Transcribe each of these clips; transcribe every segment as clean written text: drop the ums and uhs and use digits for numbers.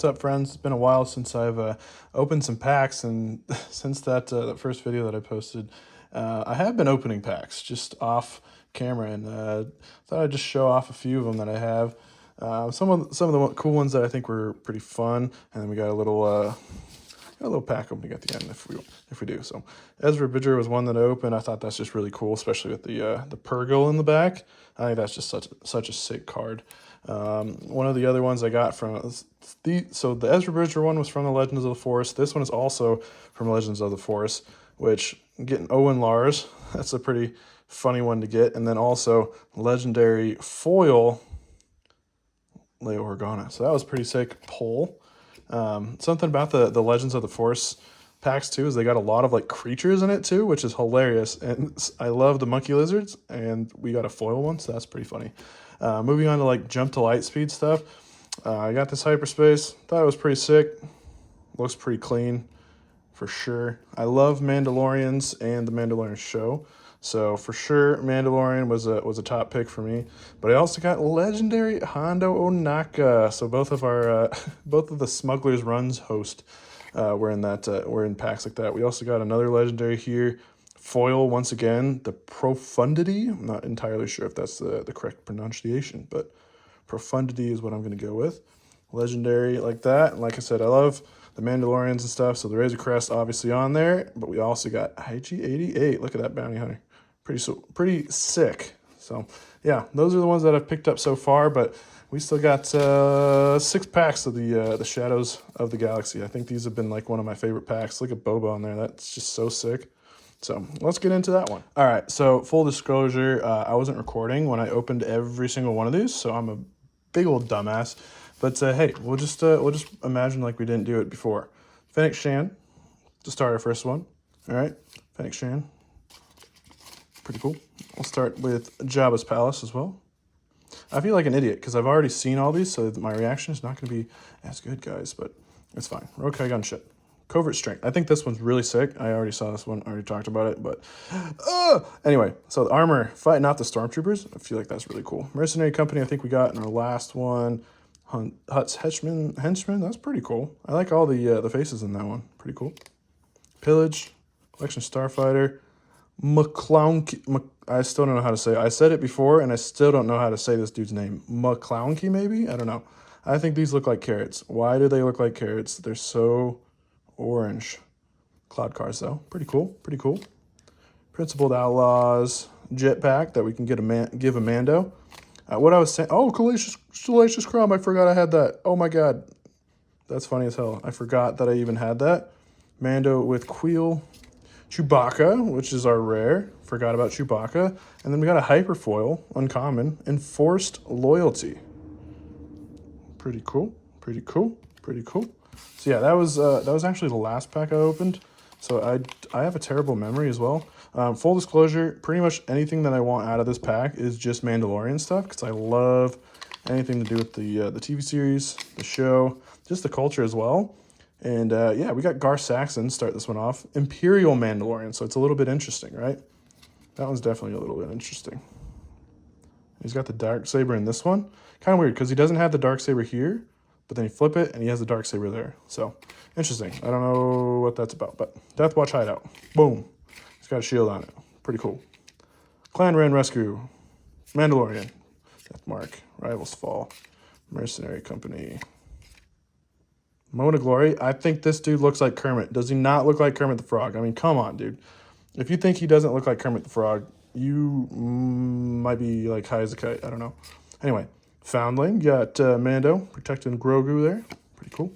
What's up, friends? It's been a while since I've opened some packs, and since that first video that I posted, I have been opening packs just off camera, and thought I'd just show off a few of them that I have. Some of the cool ones that I think were pretty fun, and then we got a little pack opening at the end if we do. So Ezra Bridger was one that I opened. I thought that's just really cool, especially with the Purgle in the back. I think that's just such a sick card. One of the other ones I got from the Ezra Bridger one was from the Legends of the Forest. This one is also from Legends of the Forest, which getting Owen Lars, that's a pretty funny one to get. And then also legendary foil Leo Organa. So that was pretty sick pull. Something about the Legends of the Forest packs too is they got a lot of like creatures in it too, which is hilarious. And I love the monkey lizards, and we got a foil one, so that's pretty funny. Moving on to like jump to light speed stuff. I got this hyperspace. Thought it was pretty sick. Looks pretty clean for sure. I love Mandalorians and the Mandalorian show. So for sure, Mandalorian was a top pick for me. But I also got legendary Hondo Onaka. So both of our both of the Smugglers Runs host were in packs like that. We also got another legendary here. Foil once again, the Profundity. I'm not entirely sure if that's the correct pronunciation, but Profundity is what I'm going to go with. Legendary like that. And like I said, I love the Mandalorians and stuff, so the Razor Crest obviously on there, but we also got IG-88. Look at that bounty hunter. Pretty sick. So yeah, those are the ones that I've picked up so far, but we still got 6 packs of the Shadows of the Galaxy. I think these have been like one of my favorite packs. Look at Boba on there. That's just so sick. So let's get into that one. All right, so full disclosure, I wasn't recording when I opened every single one of these, so I'm a big old dumbass. But hey, we'll just imagine like we didn't do it before. Fennec Shan to start our first one. All right, Fennec Shan, pretty cool. We'll start with Jabba's Palace as well. I feel like an idiot because I've already seen all these, so my reaction is not going to be as good, guys. But it's fine. Rokai Gunship. Covert Strength. I think this one's really sick. I already saw this one. I already talked about it, but anyway. So the armor fighting off the stormtroopers. I feel like that's really cool. Mercenary Company. I think we got in our last one. Hutt's Henchman. That's pretty cool. I like all the faces in that one. Pretty cool. Pillage. Collection Starfighter. McClownky. I still don't know how to say it. I said it before, and I still don't know how to say this dude's name. McClownky, maybe? I don't know. I think these look like carrots. Why do they look like carrots? They're so orange. Cloud cars though, pretty cool, pretty cool. Principled Outlaws jetpack that we can give a Mando. What I was saying, oh, Salacious Crumb, I forgot I had that. Oh my god, that's funny as hell. I forgot that I even had that. Mando with Queel. Chewbacca, which is our rare. Forgot about Chewbacca. And then we got a Hyperfoil, uncommon. Enforced Loyalty. Pretty cool, pretty cool, pretty cool. So yeah, that was actually the last pack I opened. So I have a terrible memory as well. Full disclosure, pretty much anything that I want out of this pack is just Mandalorian stuff, because I love anything to do with the TV series, the show, just the culture as well. And yeah, we got Gar Saxon, start this one off. Imperial Mandalorian, so it's a little bit interesting, right? That one's definitely a little bit interesting. He's got the Darksaber in this one. Kind of weird, because he doesn't have the Darksaber here, but then you flip it, and he has the Darksaber there. So, interesting. I don't know what that's about, but Deathwatch Hideout. Boom. He's got a shield on it. Pretty cool. Clan Ren Rescue. Mandalorian. Deathmark. Rivals Fall. Mercenary Company. Mona Glory. I think this dude looks like Kermit. Does he not look like Kermit the Frog? I mean, come on, dude. If you think he doesn't look like Kermit the Frog, you might be like high as a kite. I don't know. Anyway. Foundling, got Mando, protecting Grogu there. Pretty cool.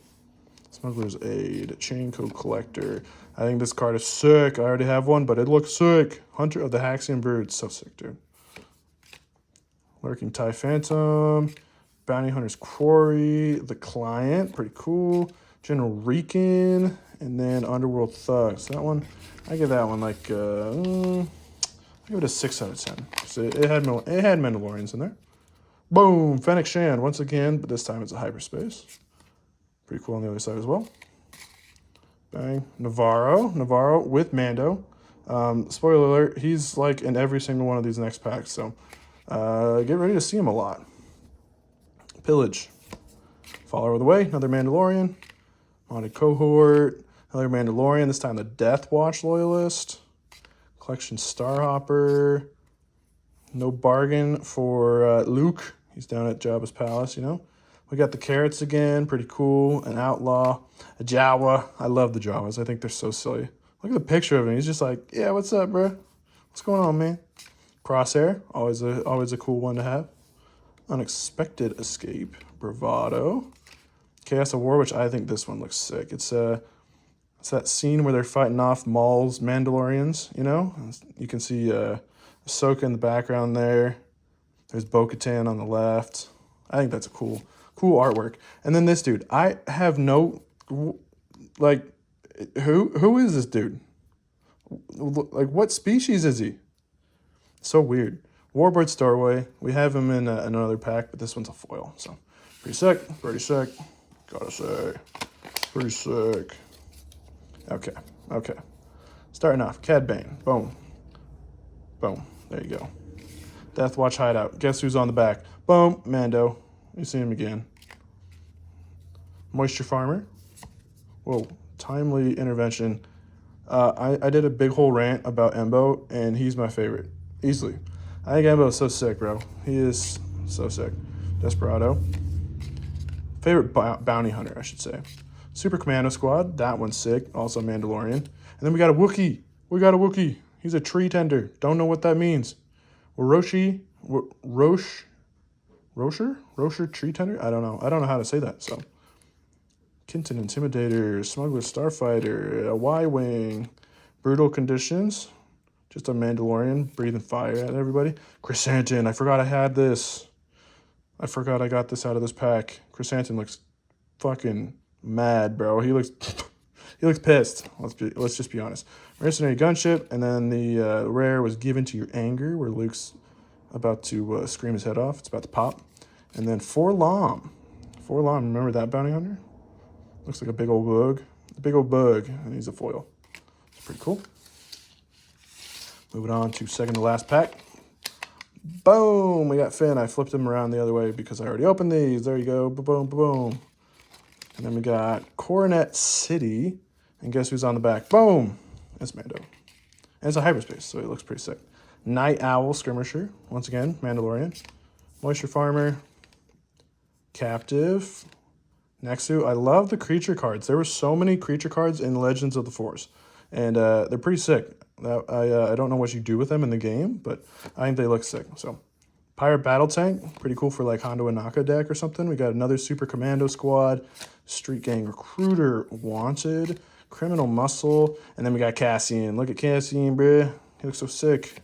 Smuggler's Aid, Chain Code Collector. I think this card is sick. I already have one, but it looks sick. Hunter of the Haxian Birds. So sick, dude. Lurking TIE Phantom. Bounty Hunter's Quarry. The Client. Pretty cool. General Rican. And then Underworld Thugs. That one, I give that one like, I give it a 6 out of 10. So it had Mandalorians in there. Boom! Fennec Shan once again, but this time it's a hyperspace. Pretty cool on the other side as well. Bang. Navarro with Mando. Spoiler alert, he's like in every single one of these next packs, so get ready to see him a lot. Pillage. Follower of the Way, another Mandalorian. Modded Cohort, another Mandalorian, this time the Death Watch Loyalist. Collection Starhopper. No bargain for Luke. He's down at Jabba's palace, you know. We got the Carrots again, pretty cool. An Outlaw, a Jawa. I love the Jawas. I think they're so silly. Look at the picture of him. He's just like, yeah, what's up, bro? What's going on, man? Crosshair, always a cool one to have. Unexpected Escape, Bravado. Chaos of War, which I think this one looks sick. It's that scene where they're fighting off Maul's Mandalorians, you know? You can see Ahsoka in the background there. There's Bo-Katan on the left. I think that's a cool artwork. And then this dude, I have no, like, who is this dude? Like, what species is he? So weird. Warbird Stowaway. We have him in another pack, but this one's a foil. So, pretty sick. Gotta say. Pretty sick. Okay. Starting off, Cad Bane. Boom. There you go. Death Watch Hideout. Guess who's on the back? Boom. Mando. You see him again. Moisture Farmer. Whoa. Timely Intervention. I did a big whole rant about Embo, and he's my favorite. Easily. I think Embo is so sick, bro. He is so sick. Desperado. Favorite bounty hunter, I should say. Super Commando Squad. That one's sick. Also Mandalorian. And then we got a Wookiee. He's a tree tender. Don't know what that means. Rosher tree tender? I don't know how to say that. So, Kinton Intimidator, Smuggler Starfighter, a Y-Wing, Brutal Conditions, just a Mandalorian breathing fire at everybody. Chrysanthemum, I forgot I had this. I forgot I got this out of this pack. Chrysanthemum looks fucking mad, bro. He looks pissed. Let's just be honest. Mercenary Gunship, and then the rare was Given to Your Anger, where Luke's about to scream his head off. It's about to pop. And then Forlom. Remember that bounty hunter? Looks like a big old bug. And he's a foil. It's pretty cool. Moving on to second to last pack. Boom! We got Finn. I flipped him around the other way because I already opened these. There you go. Boom. And then we got Coronet City. And guess who's on the back? Boom! It's Mando. And it's a hyperspace, so it looks pretty sick. Night Owl Skirmisher. Once again, Mandalorian. Moisture Farmer. Captive. Nexu. I love the creature cards. There were so many creature cards in Legends of the Force. And they're pretty sick. I don't know what you do with them in the game, but I think they look sick. So, Pirate Battle Tank, pretty cool for like Hondo and Naka deck or something. We got another Super Commando Squad, Street Gang Recruiter Wanted, Criminal Muscle, and then we got Cassian. Look at Cassian, bruh. He looks so sick.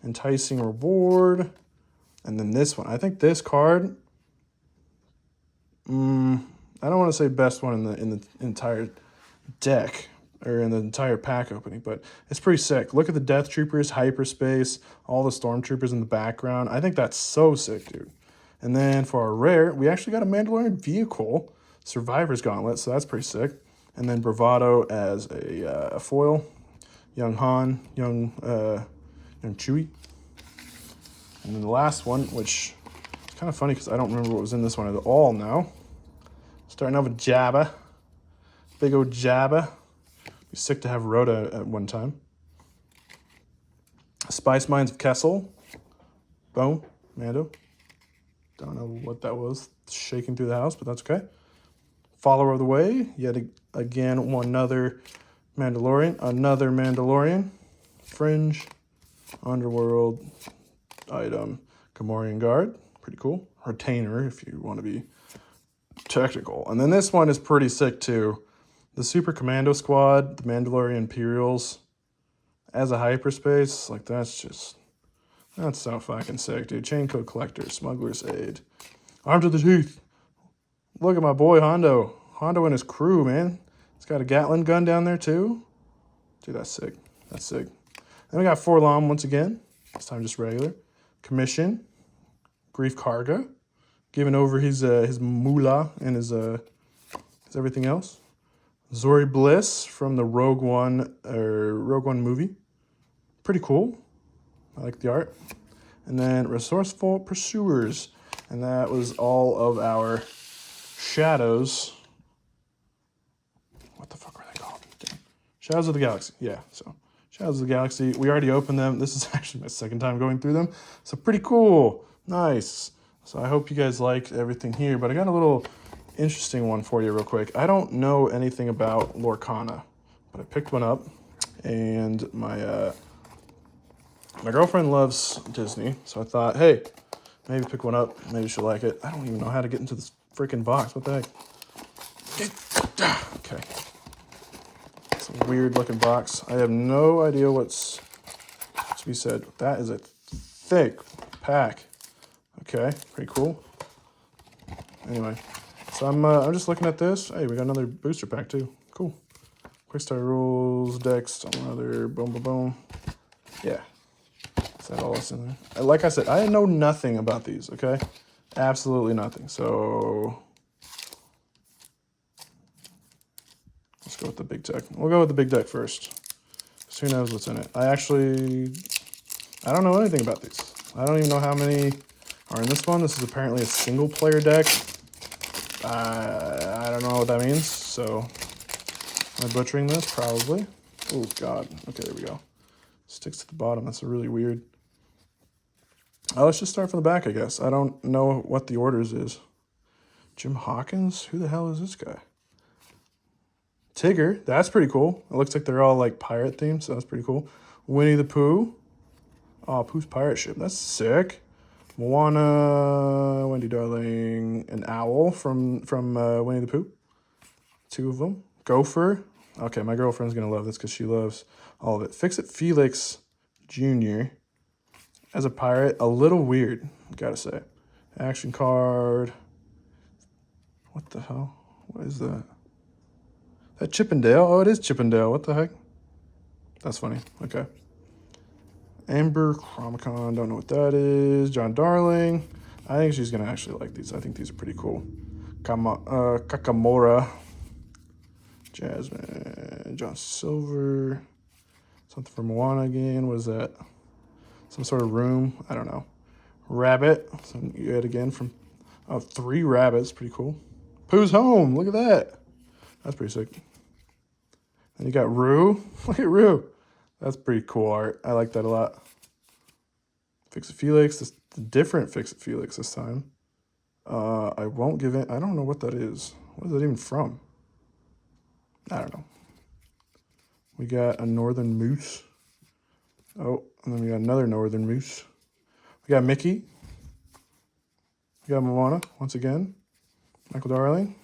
Enticing Reward, and then this one. I think this card. I don't want to say best one in the entire deck. Or in the entire pack opening, but it's pretty sick. Look at the Death Troopers, hyperspace, all the Stormtroopers in the background. I think that's so sick, dude. And then for our rare, we actually got a Mandalorian vehicle, Survivor's Gauntlet, so that's pretty sick. And then Bravado as a foil, young Han, young Chewie. And then the last one, which is kind of funny because I don't remember what was in this one at all now. Starting off with Jabba, big old Jabba. Sick to have Rhoda at one time. Spice Mines of Kessel. Boom. Mando. Don't know what that was shaking through the house, but that's okay. Follower of the Way. Yet again, another Mandalorian. Fringe. Underworld. Item. Gamorrean Guard. Pretty cool. Retainer, if you want to be technical. And then this one is pretty sick, too. The Super Commando Squad, the Mandalorian Imperials, as a hyperspace, like that's so fucking sick, dude. Chain Code Collector, Smuggler's Aid, Armed to the Teeth. Look at my boy Hondo. Hondo and his crew, man. He's got a Gatling gun down there too. Dude, that's sick. Then we got Forlom once again. This time just regular. Commission, Grief Karga, giving over his moolah and his everything else. Zori Bliss from the Rogue One movie. Pretty cool. I like the art. And then Resourceful Pursuers. And that was all of our Shadows. What the fuck are they called? Damn. Shadows of the Galaxy. Yeah, so Shadows of the Galaxy. We already opened them. This is actually my second time going through them. So pretty cool. Nice. So I hope you guys liked everything here, but I got a little interesting one for you real quick. I don't know anything about Lorcana, but I picked one up, and my girlfriend loves Disney, so I thought, hey, maybe pick one up. Maybe she'll like it. I don't even know how to get into this freaking box. What the heck? Okay. It's a weird looking box. I have no idea what's to be said. That is a thick pack. Okay, pretty cool. Anyway, so I'm just looking at this. Hey, we got another booster pack too. Cool. Quick Start Rules, Dex, another boom, boom, boom. Yeah. Is that all that's in there? Like I said, I know nothing about these, okay? Absolutely nothing. So let's go with the big deck. We'll go with the big deck first. So who knows what's in it? I don't know anything about these. I don't even know how many are in this one. This is apparently a single player deck. I don't know what that means, so am I butchering this? Probably. Oh, God. Okay, there we go. Sticks to the bottom. That's really weird. Let's just start from the back, I guess. I don't know what the orders is. Jim Hawkins? Who the hell is this guy? Tigger. That's pretty cool. It looks like they're all like pirate themed, so that's pretty cool. Winnie the Pooh. Oh, Pooh's pirate ship. That's sick. Moana, Wendy Darling, an owl from Winnie the Pooh. Two of them. Gopher. Okay, my girlfriend's going to love this because she loves all of it. Fix-It Felix Jr. as a pirate. A little weird, gotta say. Action card. What the hell? What is that? That Chippendale? Oh, it is Chippendale. What the heck? That's funny. Okay. Amber Chromicon, don't know what that is. John Darling. I think she's going to actually like these. I think these are pretty cool. Kakamora. Jasmine. John Silver. Something from Moana again. What is that? Some sort of room. I don't know. Rabbit. So yet again from 3 rabbits. Pretty cool. Pooh's Home. Look at that. That's pretty sick. And you got Roo. Look at Roo. That's pretty cool art. I like that a lot. Fix-It Felix. This different Fix-It Felix this time. I won't give it. I don't know what that is. What is that even from? I don't know. We got a Northern Moose. Oh, and then we got another Northern Moose. We got Mickey. We got Moana once again. Michael Darling.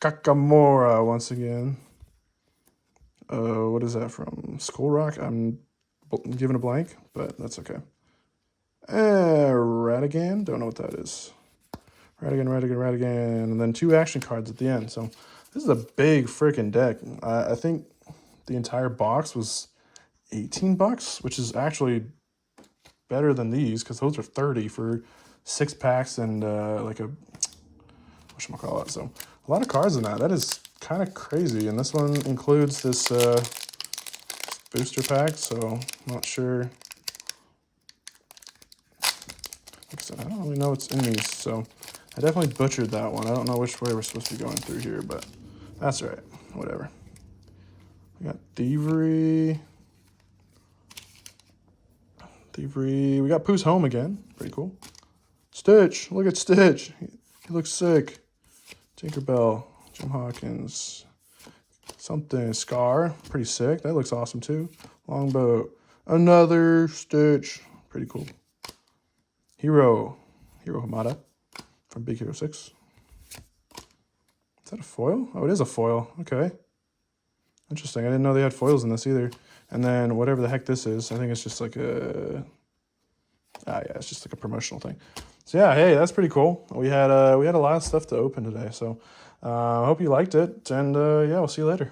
Kakamora once again. What is that from? Skull Rock? I'm giving a blank, but that's okay. Ratigan? Don't know what that is. Ratigan. And then 2 action cards at the end. So this is a big freaking deck. I think the entire box was $18, which is actually better than these because those are $30 for 6 packs and like a whatchamacallit. So a lot of cards in that. That is kind of crazy. And this one includes this booster pack, so I'm not sure. Like I said, I don't really know what's in these, so I definitely butchered that one. I don't know which way we're supposed to be going through here, but that's right. Whatever. We got Thievery. We got Pooh's Home again. Pretty cool. Stitch. Look at Stitch. He looks sick. Tinkerbell. Jim Hawkins. Something. Scar. Pretty sick. That looks awesome too. Longboat. Another Stitch. Pretty cool. Hero Hamada from Big Hero 6. Is that a foil? Oh, it is a foil. Okay. Interesting. I didn't know they had foils in this either. And then whatever the heck this is, I think it's just like a... yeah, it's just like a promotional thing. So yeah, hey, that's pretty cool. We had a lot of stuff to open today. So I hope you liked it. And yeah, we'll see you later.